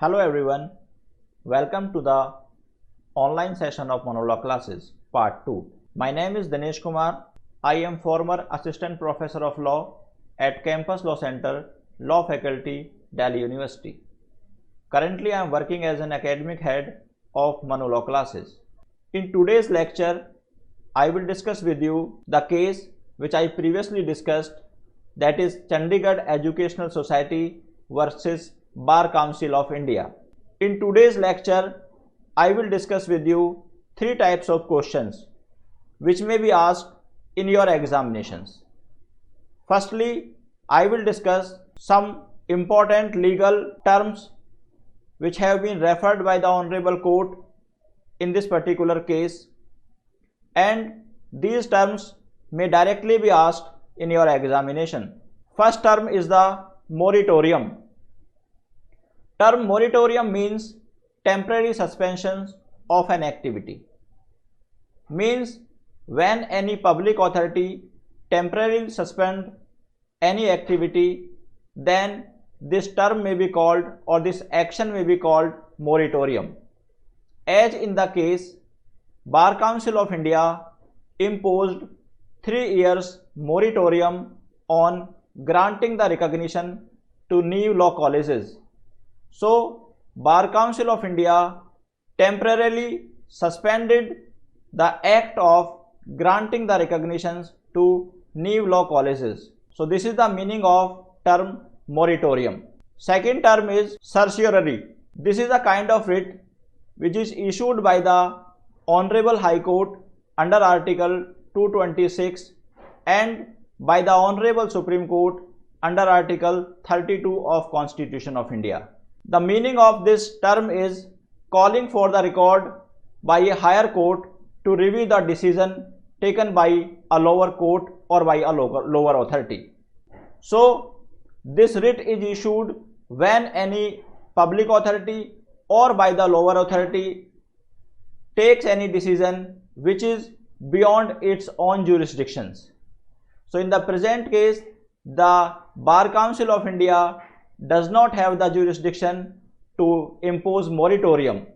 Hello everyone, welcome to the online session of Monologue classes part 2. My name is Dinesh Kumar. I am former assistant professor of law at Campus Law Center, Law Faculty, Delhi University. Currently I am working as an academic head of Monologue classes. In today's lecture, I will discuss with you the case which I previously discussed, that is Chandigarh Educational Society versus Bar Council of India. In today's lecture, I will discuss with you three types of questions which may be asked in your examinations. Firstly, I will discuss some important legal terms which have been referred by the Honorable Court in this particular case, and these terms may directly be asked in your examination. First term is the moratorium. Term moratorium means temporary suspension of an activity. Means when any public authority temporarily suspend any activity, then this term may be called, or this action may be called, moratorium. As in the case, Bar Council of India imposed 3 years moratorium on granting the recognition to new law colleges. So, Bar Council of India temporarily suspended the act of granting the recognitions to new law colleges. So, this is the meaning of term moratorium. Second term is certiorari. This is a kind of writ which is issued by the Honorable High Court under Article 226 and by the Honorable Supreme Court under Article 32 of Constitution of India. The meaning of this term is calling for the record by a higher court to review the decision taken by a lower court or by a lower authority. So, this writ is issued when any public authority or by the lower authority takes any decision which is beyond its own jurisdictions. So, in the present case, the Bar Council of India does not have the jurisdiction to impose moratorium.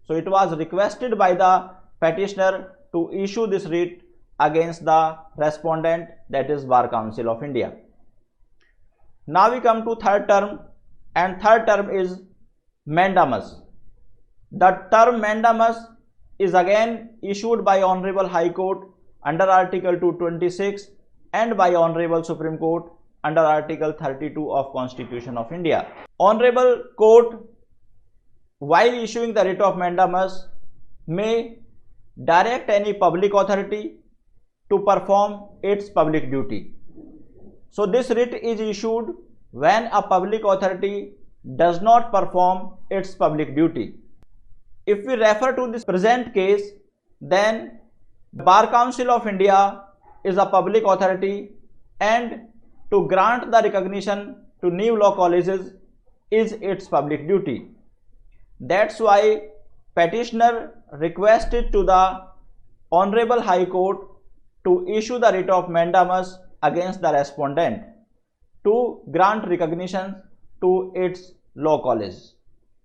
So, it was requested by the petitioner to issue this writ against the respondent, that is Bar Council of India. Now we come to third term, and third term is mandamus. The term mandamus is again issued by Honorable High Court under Article 226 and by Honorable Supreme Court under Article 32 of Constitution of India. Honorable Court, while issuing the writ of mandamus, may direct any public authority to perform its public duty. So, this writ is issued when a public authority does not perform its public duty. If we refer to this present case, then Bar Council of India is a public authority, and to grant the recognition to new law colleges is its public duty. That's why petitioner requested to the Honorable High Court to issue the writ of mandamus against the respondent to grant recognition to its law college,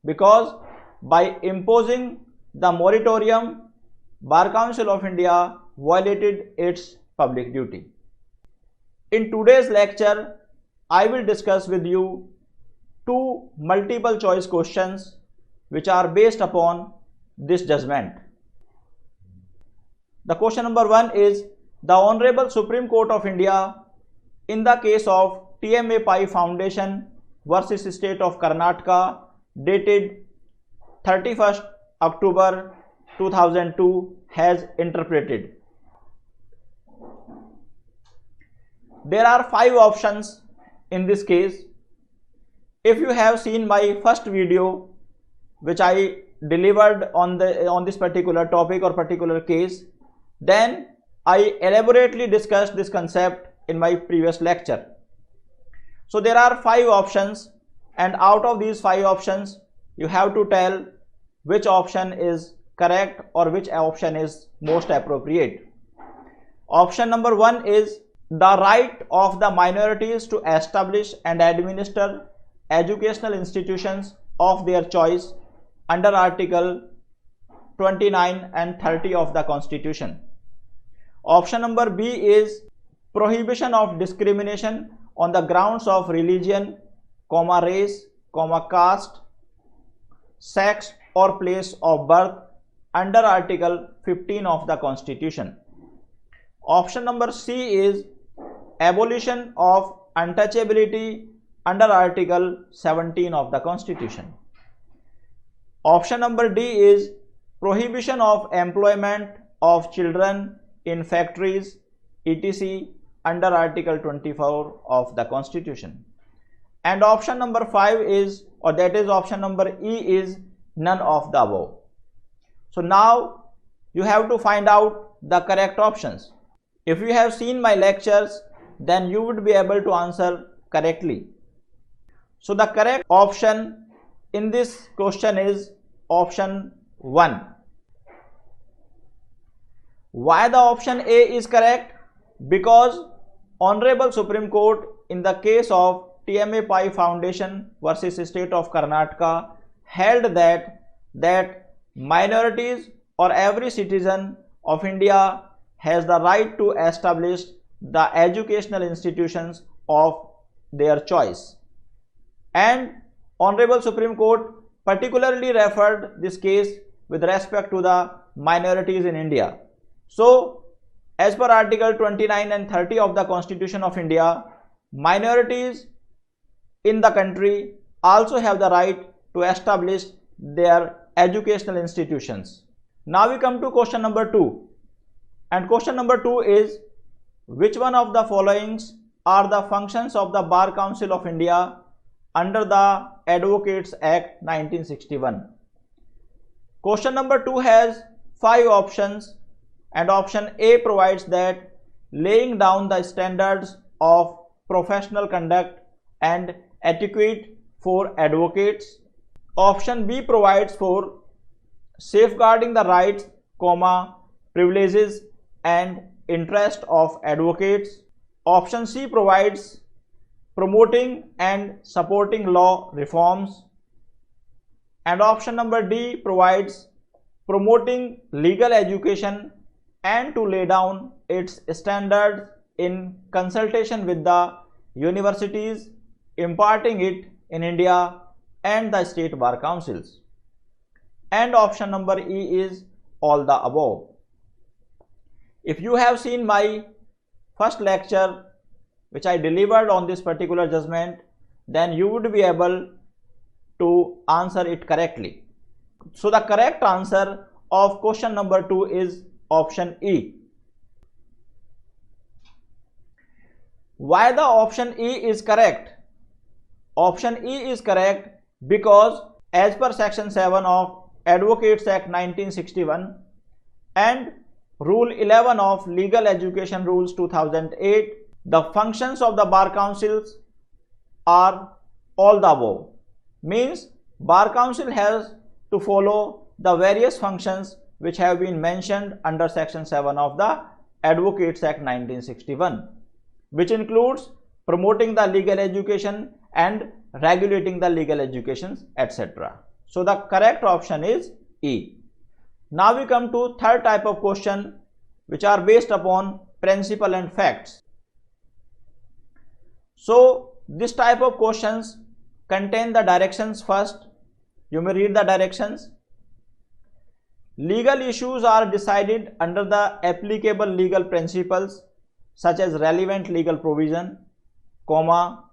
because by imposing the moratorium, Bar Council of India violated its public duty. In today's lecture, I will discuss with you two multiple choice questions which are based upon this judgment. The question number 1 is, the Honorable Supreme Court of India in the case of TMA Pai Foundation versus State of Karnataka dated 31st October 2002 has interpreted. There are 5 options in this case. If you have seen my first video which I delivered on this particular topic or particular case, then I elaborately discussed this concept in my previous lecture. So there are 5 options, and out of these 5 options you have to tell which option is correct or which option is most appropriate. Option number 1 is the right of the minorities to establish and administer educational institutions of their choice under Article 29 and 30 of the Constitution. Option number B is prohibition of discrimination on the grounds of religion, race, caste, sex or place of birth under Article 15 of the Constitution. Option number C is abolition of untouchability under Article 17 of the Constitution. Option number D is prohibition of employment of children in factories, etc. under Article 24 of the Constitution. And option number 5 is, or that is option number E, is none of the above. So now you have to find out the correct options. If you have seen my lectures, then you would be able to answer correctly. So the correct option in this question is option 1. Why the option A is correct? Because Honorable Supreme Court in the case of TMA Pai Foundation versus State of Karnataka held that minorities or every citizen of India has the right to establish the educational institutions of their choice. And Honorable Supreme Court particularly referred this case with respect to the minorities in India. So, as per Article 29 and 30 of the Constitution of India, minorities in the country also have the right to establish their educational institutions. Now we come to question number 2. And question number 2 is, which one of the following are the functions of the Bar Council of India under the Advocates Act 1961? Question number 2 has 5 options, and option A provides that laying down the standards of professional conduct and etiquette for advocates. Option B provides for safeguarding the rights, privileges and interest of advocates. Option C provides promoting and supporting law reforms. And option number D provides promoting legal education and to lay down its standards in consultation with the universities imparting it in India and the state bar councils. And option number E is all the above. If you have seen my first lecture which I delivered on this particular judgment, then you would be able to answer it correctly. So the correct answer of question number 2 is option E. Why the option E is correct? Option E is correct because as per section 7 of Advocates Act 1961 and Rule 11 of Legal Education Rules 2008, the functions of the bar councils are all the above. Means bar council has to follow the various functions which have been mentioned under section 7 of the Advocates Act 1961, which includes promoting the legal education and regulating the legal educations, etc. So the correct option is E. Now we come to third type of question which are based upon principle and facts. So this type of questions contain the directions. First, you may read the directions. Legal issues are decided under the applicable legal principles such as relevant legal provision,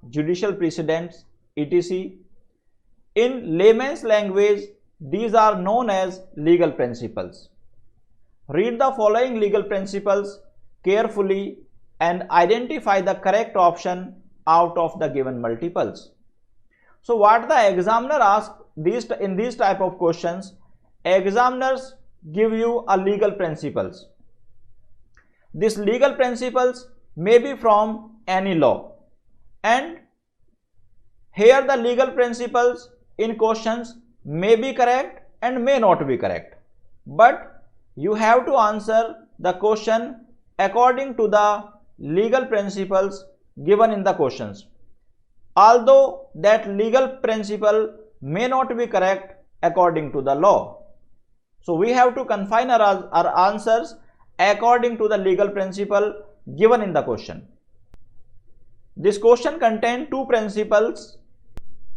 judicial precedents, etc. In layman's language, these are known as legal principles. Read the following legal principles carefully and identify the correct option out of the given multiples. So what the examiner asks in these type of questions, examiners give you a legal principles. These legal principles may be from any law, and here the legal principles in questions may be correct and may not be correct, but you have to answer the question according to the legal principles given in the questions. Although that legal principle may not be correct according to the law. So we have to confine our answers according to the legal principle given in the question. This question contains two principles.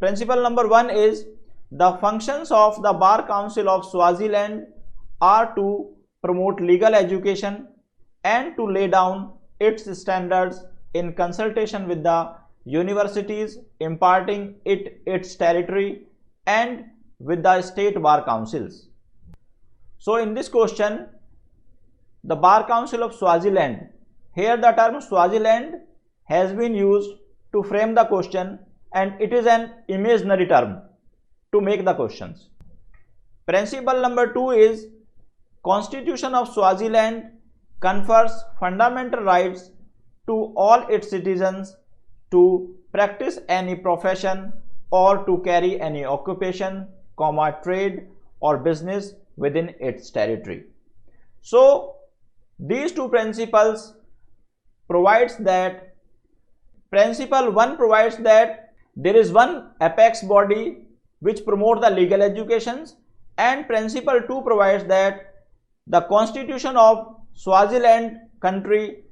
Principle number 1 is the functions of the Bar Council of Swaziland are to promote legal education and to lay down its standards in consultation with the universities imparting its territory and with the state bar councils. So in this question, the Bar Council of Swaziland, here the term Swaziland has been used to frame the question, and it is an imaginary term to make the questions. Principle number 2 is Constitution of Swaziland confers fundamental rights to all its citizens to practice any profession or to carry any occupation, trade or business within its territory. So these two principles provides that Principle 1 provides that there is one apex body which promote the legal educations, and Principle 2 provides that the Constitution of Swaziland country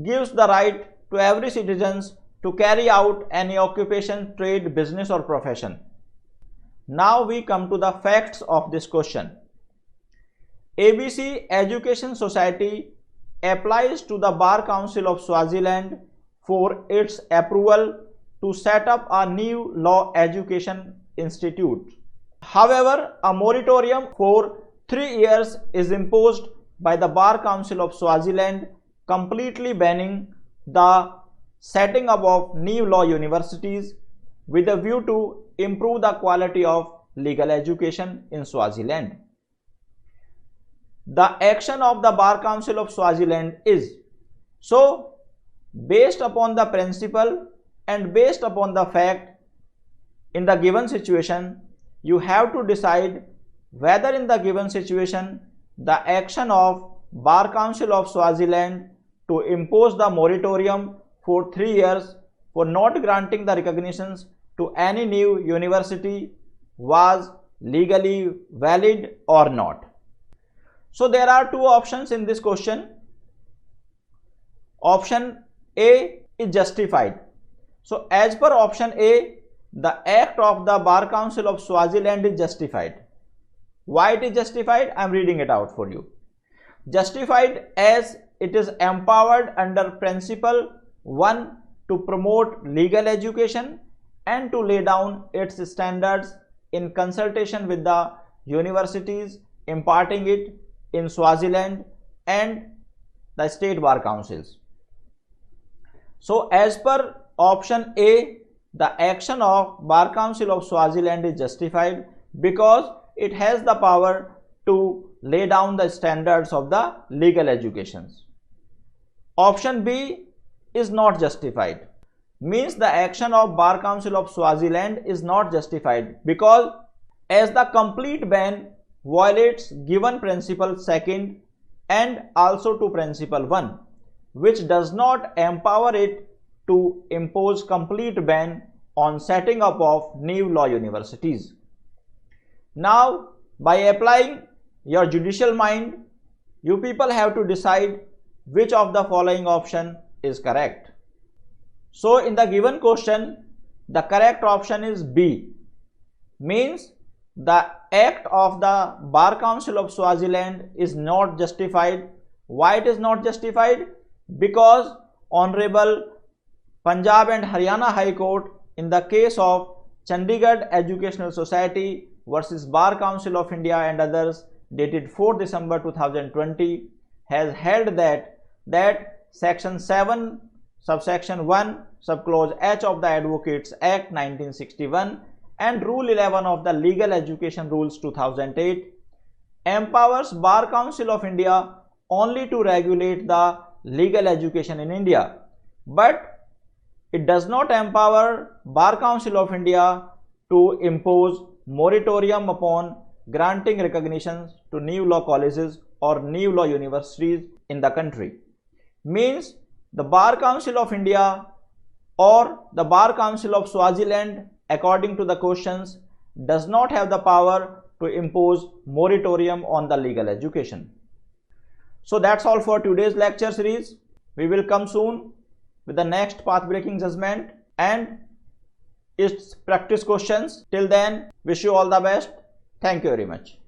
gives the right to every citizens to carry out any occupation, trade, business or profession. Now we come to the facts of this question. ABC Education Society applies to the Bar Council of Swaziland for its approval to set up a new law education institute. However, a moratorium for 3 years is imposed by the Bar Council of Swaziland, completely banning the setting up of new law universities with a view to improve the quality of legal education in Swaziland. The action of the Bar Council of Swaziland is, so based upon the principle and based upon the fact, in the given situation you have to decide whether in the given situation the action of Bar Council of Swaziland to impose the moratorium for 3 years for not granting the recognitions to any new university was legally valid or not. So there are two options in this question. Option A is justified. So as per option A, the act of the Bar Council of Swaziland is justified. Why it is justified? I am reading it out for you. Justified as it is empowered under Principle 1 to promote legal education and to lay down its standards in consultation with the universities imparting it in Swaziland and the state bar councils. So as per option A, the action of Bar Council of Swaziland is justified because it has the power to lay down the standards of the legal educations. Option B is not justified, means the action of Bar Council of Swaziland is not justified because as the complete ban violates given Principle 2 and also to Principle 1, which does not empower it to impose complete ban on setting up of new law universities. Now, by applying your judicial mind, you people have to decide which of the following option is correct. So in the given question, the correct option is B, means the act of the Bar Council of Swaziland is not justified. Why it is not justified? Because Honorable Punjab and Haryana High Court in the case of Chandigarh Educational Society versus Bar Council of India and others dated 4 December 2020 has held that section 7 subsection 1 subclause H of the Advocates Act 1961 and rule 11 of the Legal Education Rules 2008 empowers Bar Council of India only to regulate the legal education in India, but it does not empower Bar Council of India to impose moratorium upon granting recognitions to new law colleges or new law universities in the country. Means the Bar Council of India or the Bar Council of Swaziland, according to the questions, does not have the power to impose moratorium on the legal education. So that's all for today's lecture series. We will come soon with the next path-breaking judgment and its practice questions. Till then, wish you all the best. Thank you very much.